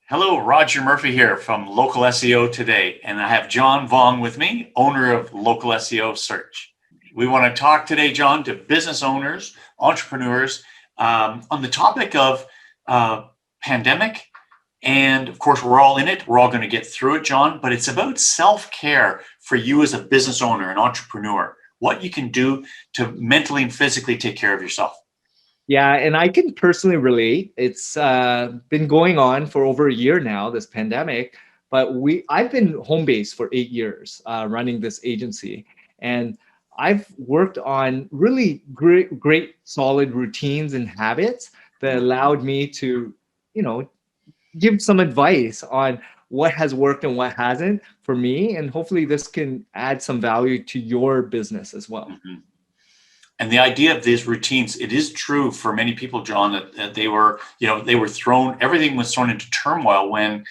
Hello, Roger Murphy here from Local SEO Today, and I have John Vong with me, owner of Local SEO Search. We want to talk today, John, to business owners, entrepreneurs, on the topic of pandemic. And of course, we're all in it. We're all going to get through it, John, but it's about self-care for you as a business owner, an entrepreneur, what you can do to mentally and physically take care of yourself. Yeah, and I can personally relate. It's been going on for over a year now, this pandemic, but I've been home based for 8 years, running this agency, and I've worked on really great, solid routines and habits that allowed me to, you know, give some advice on what has worked and what hasn't for me, and hopefully this can add some value to your business as well. Mhm. And the idea of these routines, it is true for many people, John, that they were, everything was thrown into turmoil when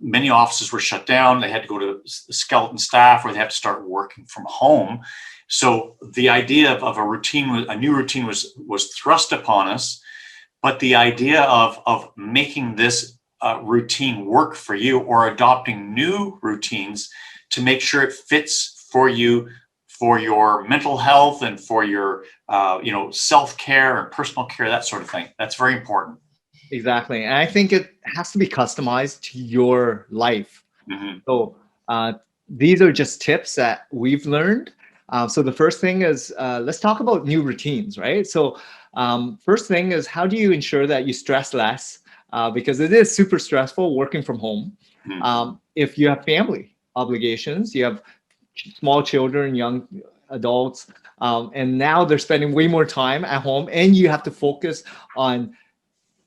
many offices were shut down. They had to go to skeleton staff, or they had to start working from home. So the idea of a new routine was thrust upon us. But the idea of making this routine work for you, or adopting new routines to make sure it fits for you, for your mental health and for your self-care and personal care, that sort of thing, that's very important. Exactly. And I think it has to be customized to your life. Mm-hmm. So these are just tips that we've learned. So the first thing is, let's talk about new routines, right? So first thing is, how do you ensure that you stress less? Because it is super stressful working from home. Mm-hmm. If you have family obligations, you have small children, young adults, and now they're spending way more time at home, and you have to focus on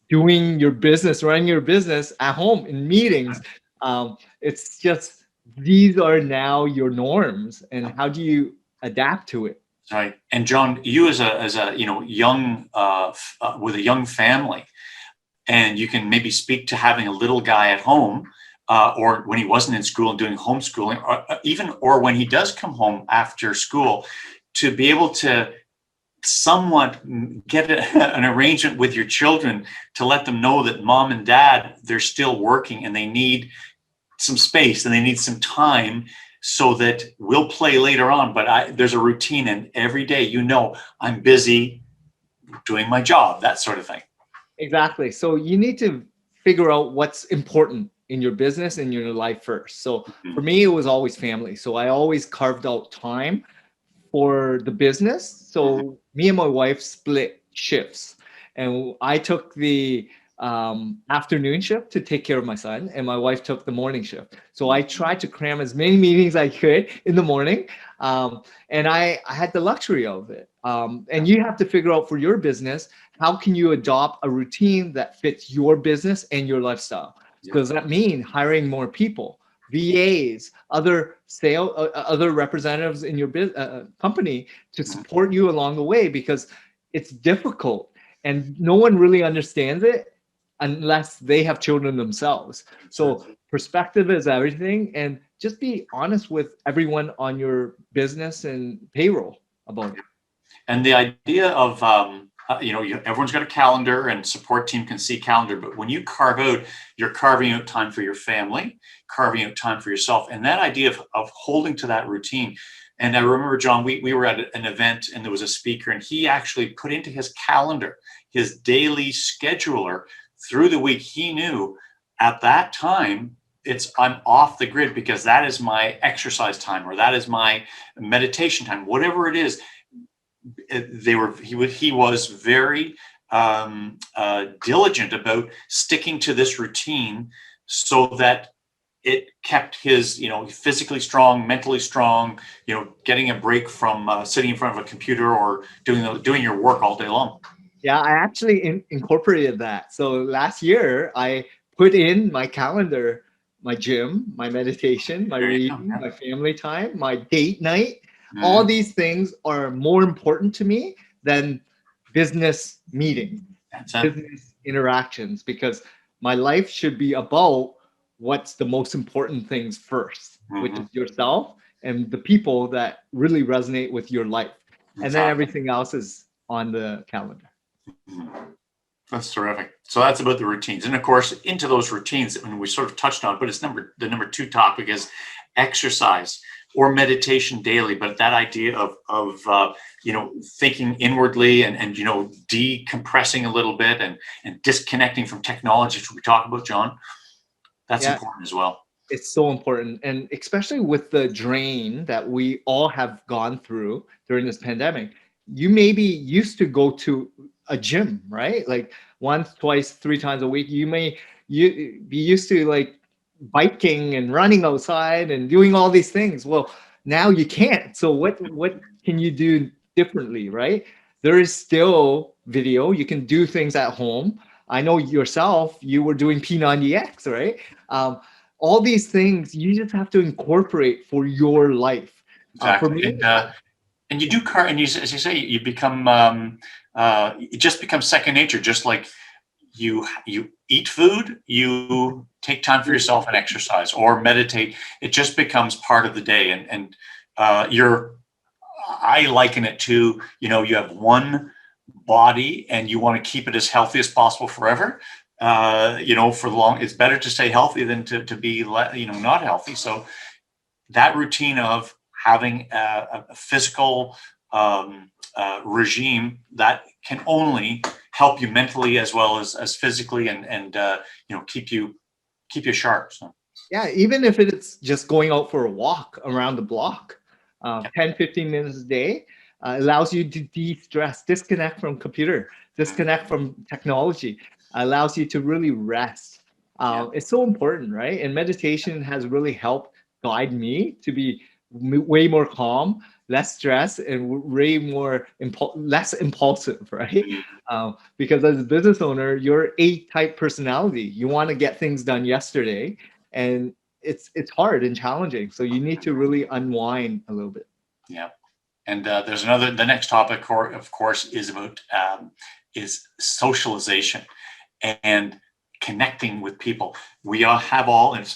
doing your business, running your business at home in meetings. It's just, these are now your norms, and how do you adapt to it? Right. And John, you as a young with a young family, and you can maybe speak to having a little guy at home, or when he wasn't in school and doing homeschooling, or when he does come home after school, to be able to somewhat get an arrangement with your children to let them know that mom and dad, they're still working and they need some space and they need some time, so that we'll play later on. But there's a routine, and every day, I'm busy doing my job, that sort of thing. Exactly. So you need to figure out what's important in your business and your life first. So Mm-hmm. for me, it was always family. So I always carved out time for the business. So me and my wife split shifts, and I took the afternoon shift to take care of my son, and my wife took the morning shift. So I tried to cram as many meetings I could in the morning, and I had the luxury of it. And you have to figure out for your business, how can you adopt a routine that fits your business and your lifestyle? Yeah. Does that mean hiring more people, VAs, other representatives in your company to support you along the way? Because it's difficult, and no one really understands it unless they have children themselves. So perspective is everything, and just be honest with everyone on your business and payroll about it. And the idea of everyone's got a calendar, and support team can see calendar, but when you you're carving out time for your family, carving out time for yourself, and that idea of holding to that routine. And I remember, John, we were at an event, and there was a speaker, and he actually put into his calendar, his daily scheduler through the week. He knew at that time, I'm off the grid, because that is my exercise time, or that is my meditation time, whatever it is. He was very diligent about sticking to this routine, so that it kept his physically strong, mentally strong, getting a break from sitting in front of a computer or doing your work all day long. Yeah, I actually incorporated that. So last year, I put in my calendar, my gym, my meditation, my There you go. reading, Yeah. my family time, my date night. All Mhm. these things are more important to me than business meetings, That's it. business interactions, because my life should be about what's the most important things first, which Mhm. is yourself and the people that really resonate with your life. And then Exactly. everything else is on the calendar. Mhm. That's terrific. So that's about the routines, and of course, into those routines, and we sort of touched on, but it's the number two topic is exercise or meditation daily. But that idea of thinking inwardly and decompressing a little bit and disconnecting from technology, which we talk about, John, that's Yeah, important as well. it's so important. And especially with the drain that we all have gone through during this pandemic, you maybe used to go to a gym, right? Like once, twice, three times a week. You be used to like biking and running outside and doing all these things. Well, now you can't. So what can you do differently, right? There is still video. You can do things at home. I know yourself, you were doing P90X, right? Um, all these things you just have to incorporate for your life. For Exactly, me, and you do and you, as you say, you become it just becomes second nature. Just like you eat food, you take time for yourself and exercise or meditate. It just becomes part of the day, you're. I liken it to, you have one body and you want to keep it as healthy as possible forever. For the long, it's better to stay healthy than to be, not healthy. So that routine of having a physical regime that can only help you mentally as well as physically and keep you sharp. So yeah, even if it's just going out for a walk around the block, yeah. 10, 15 minutes a day, allows you to de-stress, disconnect from computer, disconnect from technology, allows you to really rest. Yeah. It's so important, right? And meditation has really helped guide me to be way more calm, less stressed, and way more less impulsive, right? Mhm. Because as a business owner, you're A-type personality. You want to get things done yesterday, and it's hard and challenging. So you need to really unwind a little bit. Yeah. And there's the next topic, of course, is about is socialization and connecting with people. We all have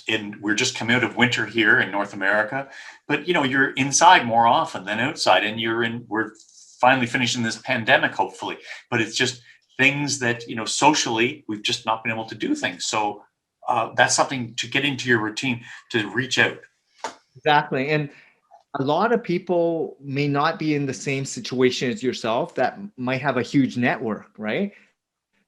and we're just coming out of winter here in North America, but you're inside more often than outside, and we're finally finishing this pandemic, hopefully. But it's just things that socially we've just not been able to do things. So that's something to get into your routine to reach out. Exactly. And a lot of people may not be in the same situation as yourself that might have a huge network, right?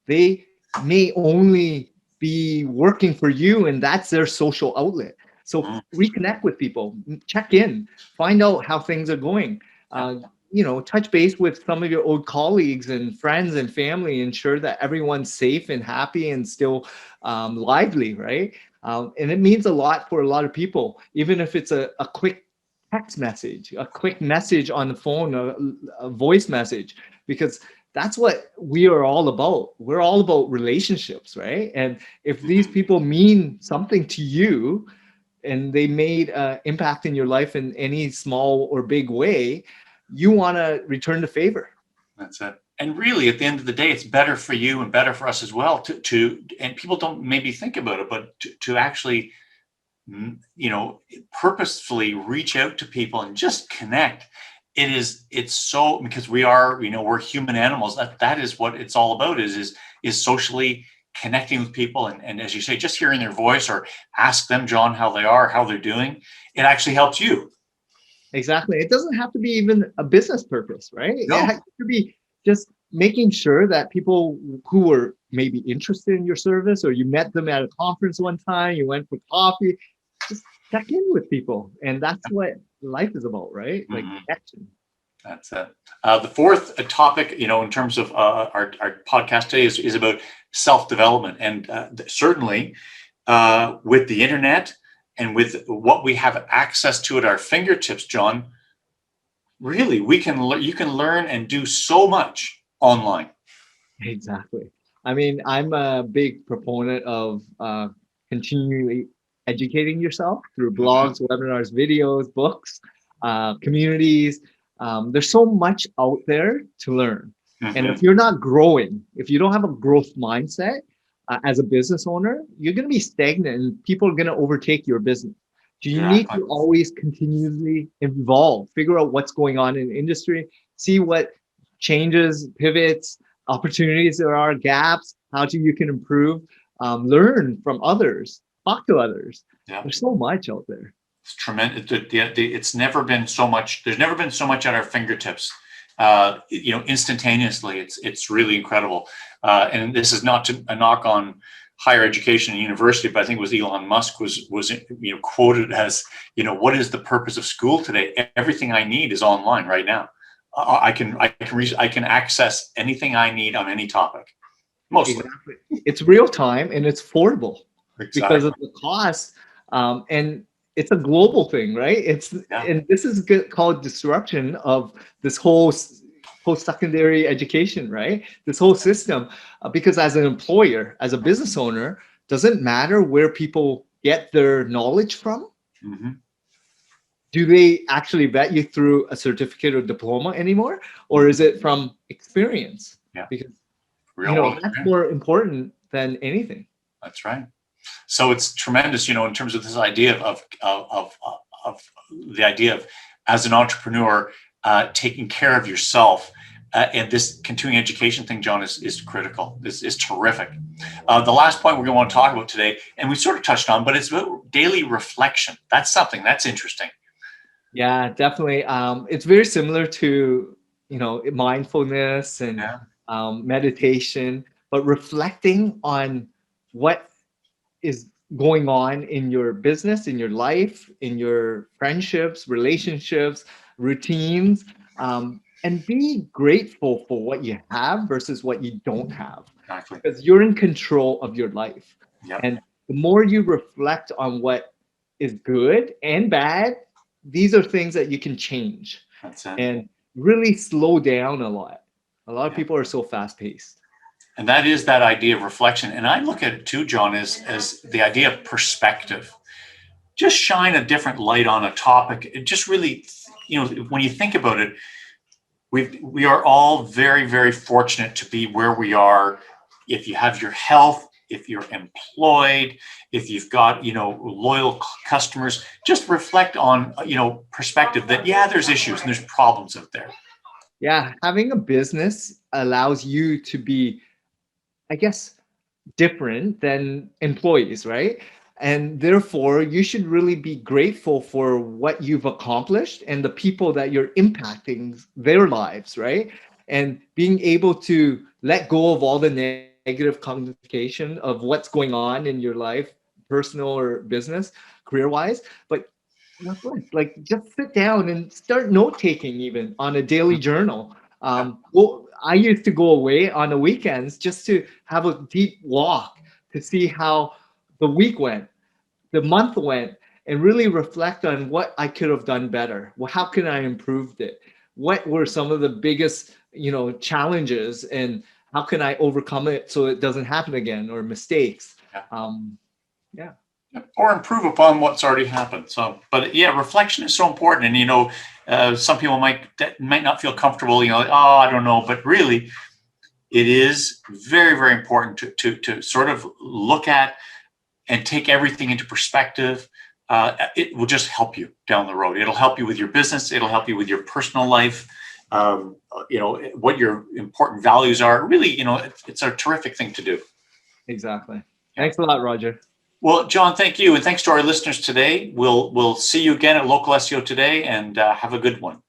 They may only be working for you and that's their social outlet. So Mm, reconnect with people, check in, find out how things are going. yeah. Touch base with some of your old colleagues and friends and family, ensure that everyone's safe and happy and still lively, right? And it means a lot for a lot of people, even if it's a quick text message, a quick message on the phone, a voice message, because that's what we are all about. We're all about relationships, right? And if these Mhm. people mean something to you and they made an impact in your life in any small or big way, you want to return the favor. That's it. And really, at the end of the day, it's better for you and better for us as well and people don't maybe think about it, but to actually, purposefully reach out to people and just connect. It's so, because we're human animals. That is what it's all about is socially connecting with people. And as you say, just hearing their voice or ask them, John, how they are, how they're doing. It actually helps you. Exactly. It doesn't have to be even a business purpose, right? It No. has to be just making sure that people who were maybe interested in your service, or you met them at a conference one time, you went for coffee, just check in with people. And that's what life is about, right? Like Mhm. connection. That's it. The fourth topic, in terms of our podcast today, is about self development, and certainly with the internet and with what we have access to at our fingertips, John. Really, you can learn and do so much online. Exactly. I mean, I'm a big proponent of continually educating yourself through Mhm. blogs, webinars, videos, books, communities. There's so much out there to learn. And if Mhm. you're not growing, if you don't have a growth mindset as a business owner, you're going to be stagnant and people are going to overtake your business. So you need Exactly. to always continuously evolve, figure out what's going on in the industry, see what changes, pivots, opportunities there are, gaps, you can improve, learn from others, talk to others. Yeah. There's so much out there. It's tremendous. It's never been so much. There's never been so much at our fingertips. Instantaneously. It's really incredible. And this is not a knock on higher education and university, but I think it was Elon Musk was quoted as, what is the purpose of school today? Everything I need is online right now. I can access anything I need on any topic. Mostly. Exactly. It's real time and it's affordable because Exactly. of the cost. And it's a global thing, right? And this is called disruption of this whole post-secondary education, right? This whole system, because as an employer, as a business owner, doesn't matter where people get their knowledge from. Mm-hmm. Do they actually vet you through a certificate or diploma anymore, or is it from experience? Yeah. Because real world that's more important than anything. That's right. So it's tremendous, in terms of this idea of the idea of, as an entrepreneur, taking care of yourself. And this continuing education thing, John, is critical. Is terrific. The last point we're going to want to talk about today, and we sort of touched on, but it's about daily reflection. That's something that's interesting. Yeah, definitely. It's very similar to mindfulness and meditation, but reflecting on what is going on in your business, in your life, in your friendships, relationships, routines, and be grateful for what you have versus what you don't have. Exactly. Because you're in control of your life. Yep. And the more you reflect on what is good and bad, these are things that you can change. That's it. And really slow down a lot. A lot of people are so fast paced. And that is that idea of reflection. And I look at it too, John, as the idea of perspective. Just shine a different light on a topic. It just really, when you think about it, we are all very, very fortunate to be where we are. If you have your health, if you're employed, if you've got, loyal customers, just reflect on, perspective that, there's issues and there's problems out there. Yeah, having a business allows you to be, I guess, different than employees, right? And therefore, you should really be grateful for what you've accomplished and the people that you're impacting their lives, right? And being able to let go of all the negative connotation of what's going on in your life, personal or business, career-wise. But like just sit down and start note-taking even on a daily journal. Well, I used to go away on the weekends just to have a deep walk to see how the week went, the month went, and really reflect on what I could have done better. Well, how can I improve it? What were some of the biggest, challenges, and how can I overcome it so it doesn't happen again, or mistakes? Yeah. Or improve upon what's already happened. So, but reflection is so important. And some people might not feel comfortable. I don't know, but really, it is very, very important to sort of look at and take everything into perspective. It will just help you down the road. It'll help you with your business. It'll help you with your personal life. What your important values are. Really, it's a terrific thing to do. Exactly. Thanks a lot, Roger. Well, John, thank you. And thanks to our listeners today. We'll see you again at Local SEO Today, and have a good one.